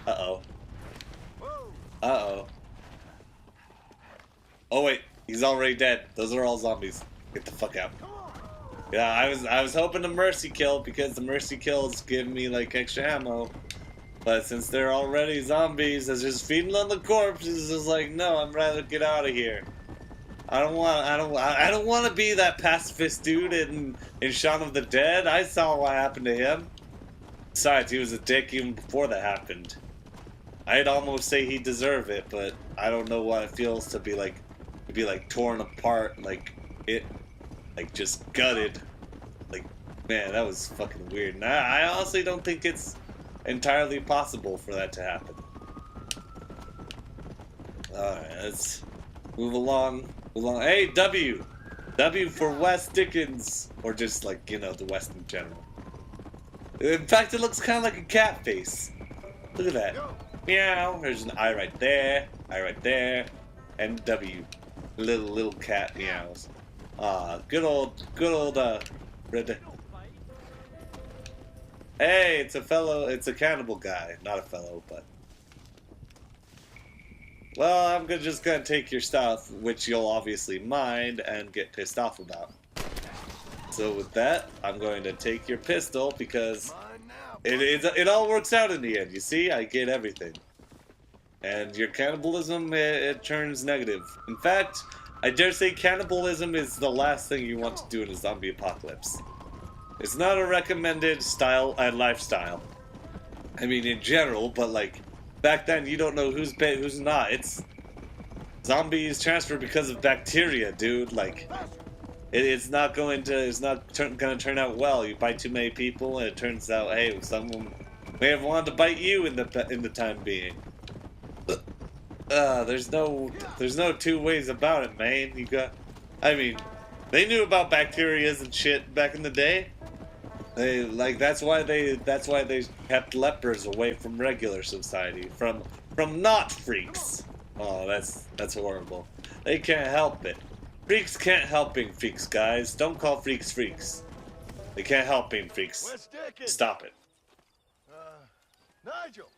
Uh-oh. Uh-oh. Oh wait, he's already dead. Those are all zombies. Get the fuck out. Yeah, I was hoping to mercy kill because the mercy kills give me like extra ammo. But since they're already zombies, that's just feeding on the corpses. Is like, no, I'm rather get out of here. I don't want to be that pacifist dude in Shaun of the Dead. I saw what happened to him. Besides, he was a dick even before that happened. I'd almost say he deserved it, but I don't know what it feels to be like torn apart, like just gutted. Like, man, that was fucking weird. And I honestly don't think it's entirely possible for that to happen. Alright, let's move along. Hey, W! W for West Dickens! Or just, like, you know, the West in general. In fact, it looks kind of like a cat face. Look at that. Meow. There's an eye right there. Eye right there. And W. Little cat meows. Good old, Red. Hey, it's a cannibal guy. Not a fellow, but... Well, I'm just gonna take your stuff, which you'll obviously mind and get pissed off about. So with that, I'm going to take your pistol because it all works out in the end. You see, I get everything. And your cannibalism, it turns negative. In fact, I dare say cannibalism is the last thing you want to do in a zombie apocalypse. It's not a recommended style and lifestyle. I mean, in general, but like, back then you don't know who's bit, who's not. It's zombies transfer because of bacteria, dude. Like, it's not going to turn out well. You bite too many people, and it turns out, hey, someone may have wanted to bite you in the time being. There's no two ways about it, man. I mean, they knew about bacterias and shit back in the day. That's why they kept lepers away from regular society, from not freaks. Oh, that's horrible. They can't help it. Freaks can't help being freaks, guys. Don't call freaks freaks. They can't help being freaks. Stop it. Nigel,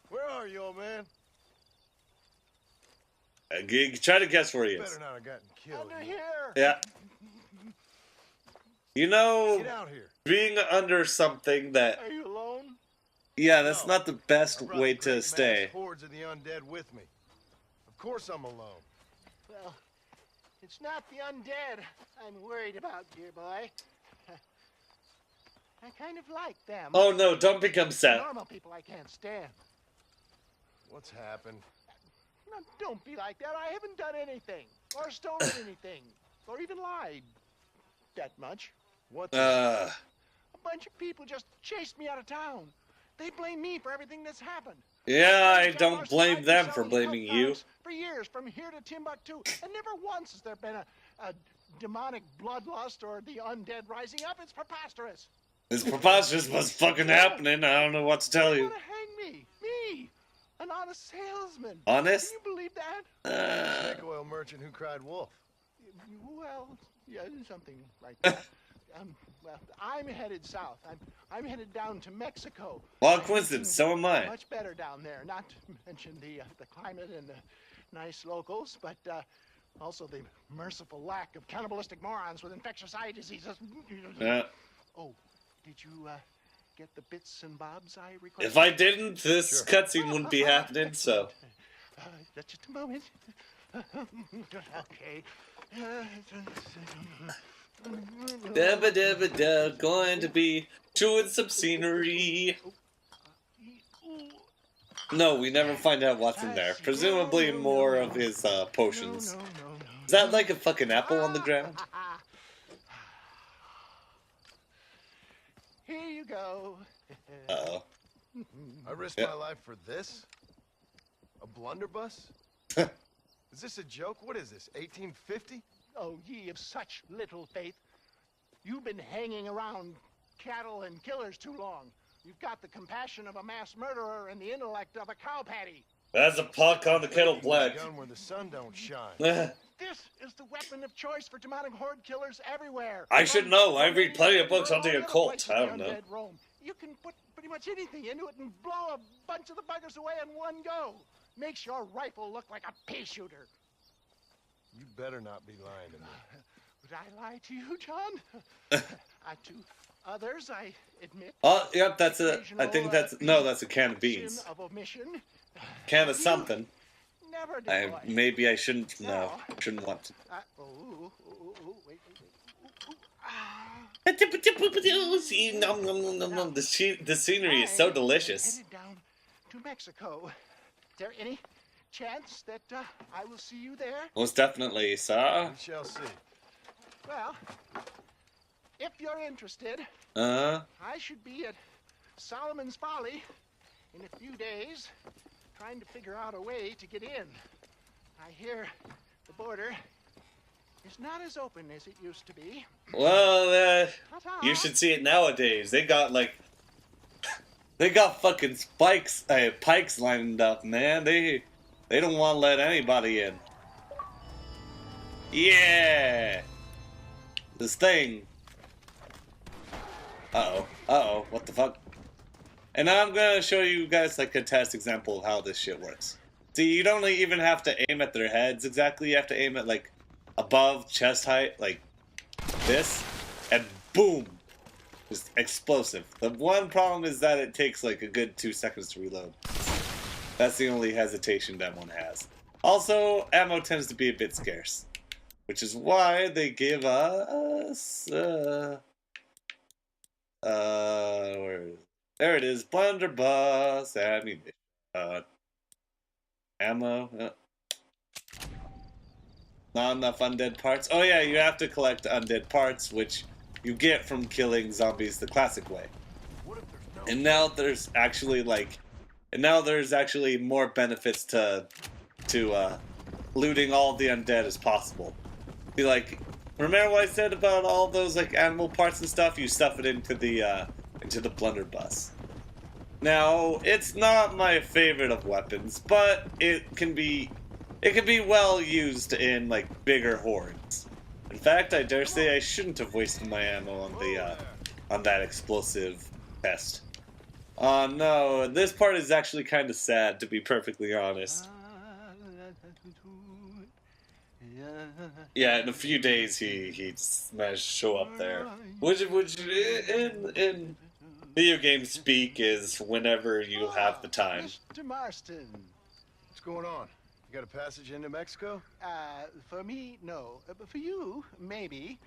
where are you, old man? Try to guess where he is. Better not have gotten killed. Under here. Yeah. You know, Get out here. being under something that... Are you alone? Yeah, that's not the best I brought way the to great stay. mass hordes of the undead with me. Of course I'm alone. Well, it's not the undead I'm worried about, dear boy. I kind of like them. Oh no, don't become sad. Normal people I can't stand. What's happened? Now, don't be like that. I haven't done anything, or stolen anything, or even lied that much. What? A bunch of people just chased me out of town. They blame me for everything that's happened. Yeah, I don't blame them for blaming you. For years, from here to Timbuktu, and never once has there been a demonic bloodlust or the undead rising up. It's preposterous. It's preposterous what's fucking happening. I don't know what to tell They you. want to hang me. Me, an honest salesman. Honest? Can you believe that? Snake oil merchant who cried wolf. Well, yeah, something like that. Well, I'm headed south. I'm headed down to Mexico. Well, coincidence, so am I. Much better down there. Not to mention the climate and the nice locals, but also the merciful lack of cannibalistic morons with infectious eye diseases. Yeah. Oh, did you get the bits and bobs I requested? If I didn't, this cutscene wouldn't be happening, so... Just a moment. Okay. Dabba dabba da, going to be chewing some scenery. No, we never find out what's in there. Presumably more of his potions. No. Is that like a fucking apple on the ground? Here you go. Uh-oh. I risked Yep. my life for this? A blunderbuss? Is this a joke? What is this, 1850? Oh, ye of such little faith. You've been hanging around cattle and killers too long. You've got the compassion of a mass murderer and the intellect of a cow patty. That's a puck on the kettle black. Gun where the sun don't shine. This is the weapon of choice for demonic horde killers everywhere. I should know. I read plenty of books on the All other occult. places I the don't know. undead roam. You can put pretty much anything into it and blow a bunch of the buggers away in one go. Makes your rifle look like a pea shooter. You better not be lying to me. Would I lie to you, John? To others, I admit. Oh, yep, that's a. I think that's no, that's a can of beans. Sin of omission. Can of something. Never did. Maybe I shouldn't. No, shouldn't want to. Wait. See, nom, nom, nom, nom, nom. The scenery is so delicious. Headed down to Mexico. Is there any chance that I will see you there? Most definitely, sir. We shall see. Well, if you're interested, Uh-huh. I should be at Solomon's Folly in a few days, trying to figure out a way to get in. I hear the border is not as open as it used to be. Well, you should see it nowadays. They got fucking pikes lined up, man. They don't want to let anybody in. Yeah, this thing. Uh-oh, what the fuck? And now I'm gonna show you guys like a test example of how this shit works. See, you don't even have to aim at their heads exactly. You have to aim at like above chest height, like this, and boom, just explosive. The one problem is that it takes like a good 2 seconds to reload. That's the only hesitation that one has. Also, ammo tends to be a bit scarce, which is why they give us where is it? There it is, blunderbuss ammunition. Ammo. Not enough undead parts. Oh yeah, you have to collect undead parts, which you get from killing zombies the classic way. And now there's actually more benefits to looting all the undead as possible. Be like, remember what I said about all those like animal parts and stuff? You stuff it into the blunderbuss. Now, it's not my favorite of weapons, but it can be well used in like bigger hordes. In fact, I dare say I shouldn't have wasted my ammo on that explosive test. Oh no, this part is actually kind of sad, to be perfectly honest. Yeah, in a few days he managed to show up there, which in video game speak is whenever you have the time. Mr. Marston. What's going on? You got a passage into Mexico? For me, no. But for you, maybe.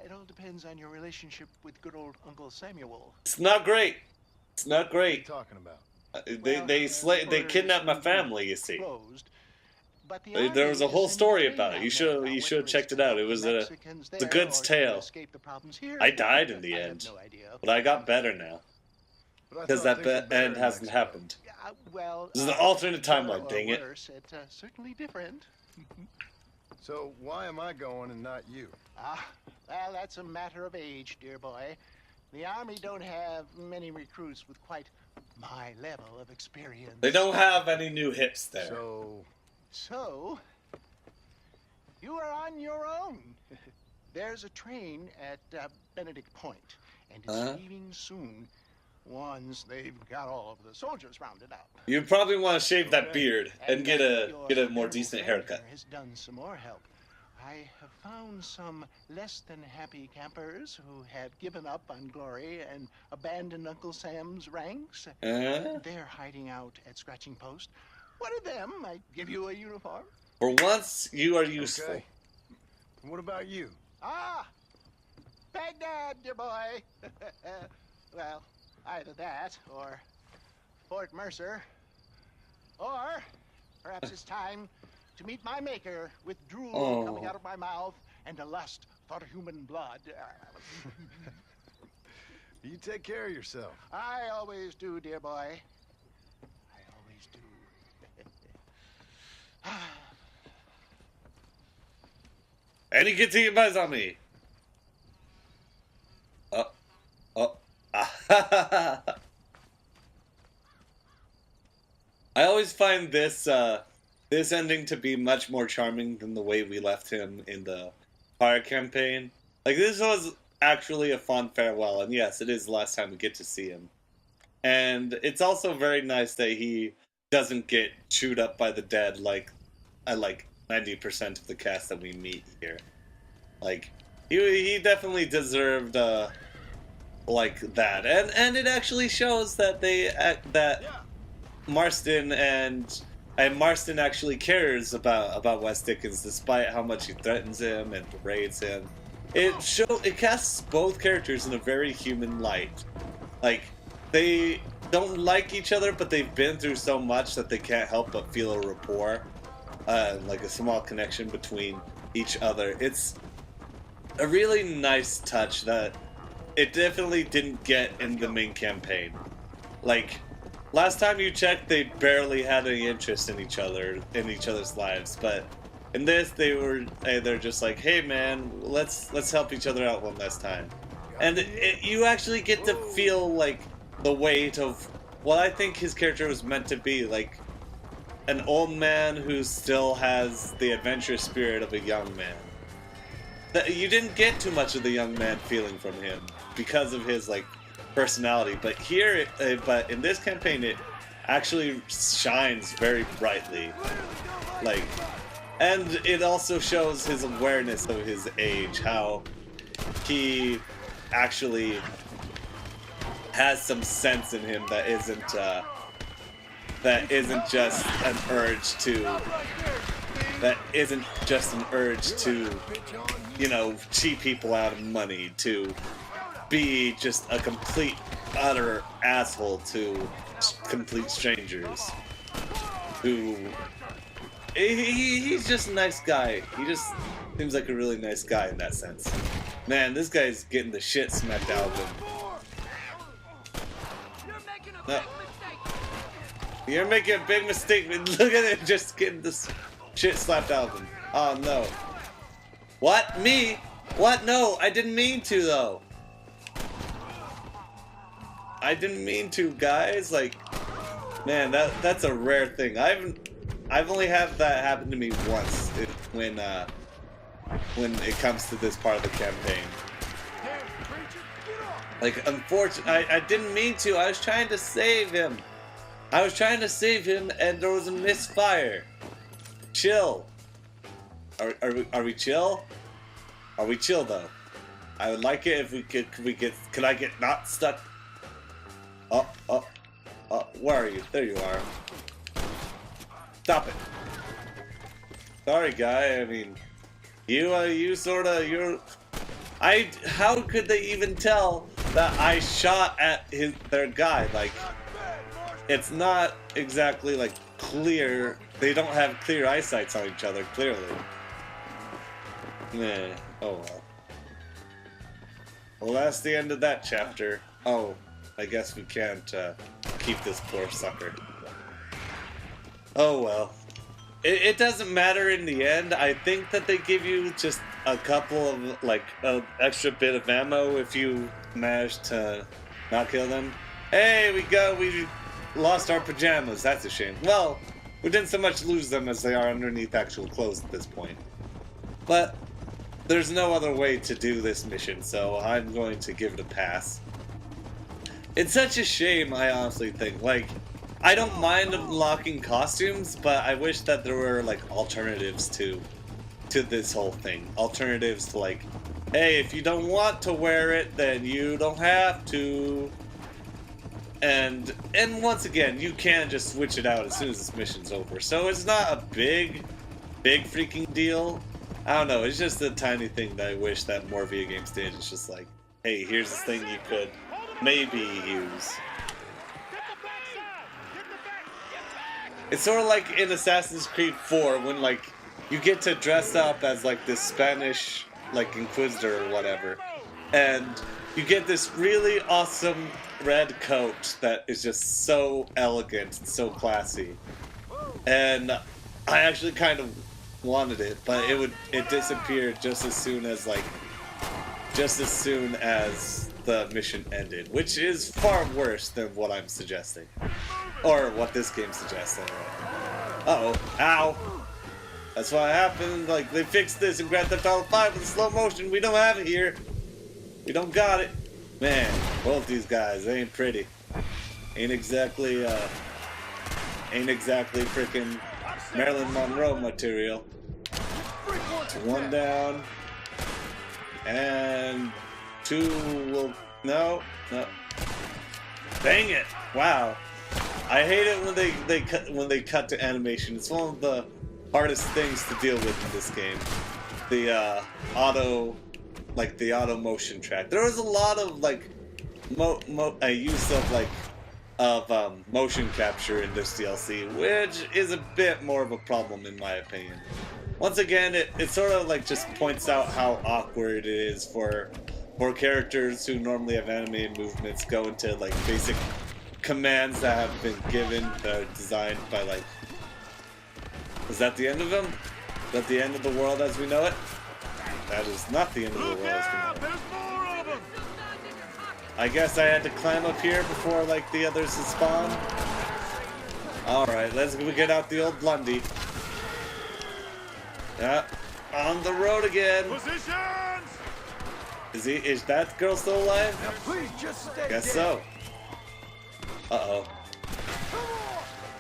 It all depends on your relationship with good old Uncle Samuel. It's not great. It's not What are you great. talking about? They kidnapped my family. You see. Closed, but the There was a army whole is story sending about it. You should have checked it out. It was a Mexicans it's a there good or to tale. escape the problems here. I died in the I have end, no idea. but I got better now But I because thought that things were better end in hasn't Mexico. happened. Well, This is an alternate timeline. well, or Dang it! worse, it's certainly different. So why am I going and not you? Well, that's a matter of age, dear boy. The Army don't have many recruits with quite my level of experience. They don't have any new hips there. So, you are on your own. There's a train at Benedict Point, and it's leaving soon. Once they've got all of the soldiers rounded up. You probably want to shave that beard and get a your more decent haircut. Has done some more help. I have found some less than happy campers who have given up on glory and abandoned Uncle Sam's ranks. They're hiding out at Scratching Post. One of them might give you a uniform. For once, you are useful. Okay. And what about you? Baghdad, dear boy. Well, either that or Fort Mercer. Or perhaps it's time to meet my maker with drool coming out of my mouth and a lust for human blood. You take care of yourself. I always do, dear boy. I always do. Any get to your on me. I always find this ending to be much more charming than the way we left him in the Fire campaign. Like, this was actually a fun farewell, and yes, it is the last time we get to see him. And it's also very nice that he doesn't get chewed up by the dead like 90% of the cast that we meet here. Like, he definitely deserved like that, and it actually shows that that Marston Marston actually cares about Wes Dickens, despite how much he threatens him and berates him. It casts both characters in a very human light. Like, they don't like each other, but they've been through so much that they can't help but feel a rapport, like a small connection between each other. It's a really nice touch that it definitely didn't get in the main campaign. Like, last time you checked, they barely had any interest in each other's lives, but in this, they're just like, hey man, let's help each other out one last time. And you actually get to feel like the weight of what I think his character was meant to be, like an old man who still has the adventurous spirit of a young man. You didn't get too much of the young man feeling from him because of his like personality, but here, but in this campaign, it actually shines very brightly. Like, and it also shows his awareness of his age, how he actually has some sense in him that isn't just an urge to, you know, cheat people out of money, to be just a complete, utter asshole to complete strangers. He's just a nice guy. He just seems like a really nice guy in that sense. Man, this guy's getting the shit smacked out of him. No. You're making a big mistake. Look at it, just getting this shit slapped out of him. Oh no. What? Me? What? No, I didn't mean to though. I didn't mean to, guys. Like, man, that's a rare thing. I've only had that happen to me once when it comes to this part of the campaign. Like, unfortunately, I didn't mean to. I was trying to save him. And there was a misfire. Chill. Are we chill? Are we chill though? I would like it if we could I get not stuck? Oh, where are you? There you are. Stop it. Sorry, guy. I mean, how could they even tell that I shot at their guy? Like, it's not exactly like clear. They don't have clear eyesights on each other, clearly. Nah. Oh well. Well, that's the end of that chapter. Oh, I guess we can't keep this poor sucker. Oh well. It doesn't matter in the end. I think that they give you just a couple of, like, an extra bit of ammo if you manage to not kill them. Hey, we lost our pajamas. That's a shame. Well, we didn't so much lose them as they are underneath actual clothes at this point. But there's no other way to do this mission, so I'm going to give it a pass. It's such a shame, I honestly think. Like, I don't mind unlocking costumes, but I wish that there were, like, alternatives to this whole thing. Alternatives to, like, hey, if you don't want to wear it, then you don't have to. And once again, you can just switch it out as soon as this mission's over. So it's not a big freaking deal. I don't know, it's just a tiny thing that I wish that more video games did. It's just like, hey, here's this thing you could maybe use. It's sort of like in Assassin's Creed 4 when, like, you get to dress up as, like, this Spanish, like, Inquisitor or whatever. And you get this really awesome red coat that is just so elegant and so classy. And I actually kind of wanted it, but it disappeared just as soon as the mission ended, which is far worse than what I'm suggesting. Or what this game suggests, anyway. Uh-oh. Ow! That's what happened. Like, they fixed this in Grand Theft Auto 5 with slow motion. We don't have it here. We don't got it. Man, both these guys, they ain't pretty. Ain't exactly freaking Marilyn Monroe material. One down. And two will... No. Dang it! Wow. I hate it when they cut to animation. It's one of the hardest things to deal with in this game. The auto motion track. There was a lot of like use of motion capture in this DLC, which is a bit more of a problem in my opinion. Once again, it sort of like just points out how awkward it is for characters who normally have animated movements go into like basic commands that have been given that are designed by like... Is that the end of them? Is that the end of the world as we know it? That is not the end of the world as we know it. There's more of them! I guess I had to climb up here before like the others had spawned. Alright, let's get out the old Blundy. Yeah, on the road again. Positions! Is that girl still alive? Now please just stay Guess dead. so. Uh-oh.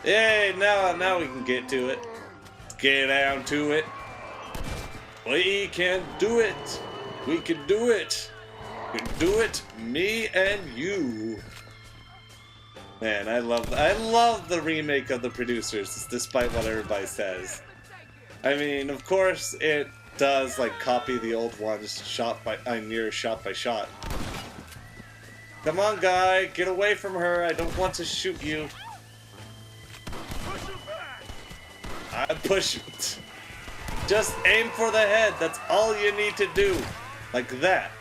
Yay, now we can get to it. Get down to it. We can do it. We can do it. We can do it. Me and you. Man, I love the remake of The Producers, despite what everybody says. I mean, of course, it does like copy the old ones near shot by shot. Come on, guy, get away from her. I don't want to shoot you. Push her back. I push. Just aim for the head. That's all you need to do. Like that.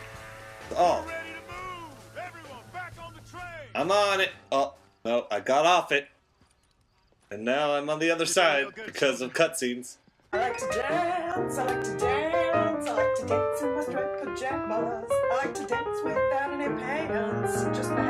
Oh, Ready to move. Everyone back on the train. I'm on it. Oh, no, I got off it. And now I'm on the other side because of cutscenes. I like to dance, I like to dance, I like to dance in my striped pajamas. I like to dance without any pants, just my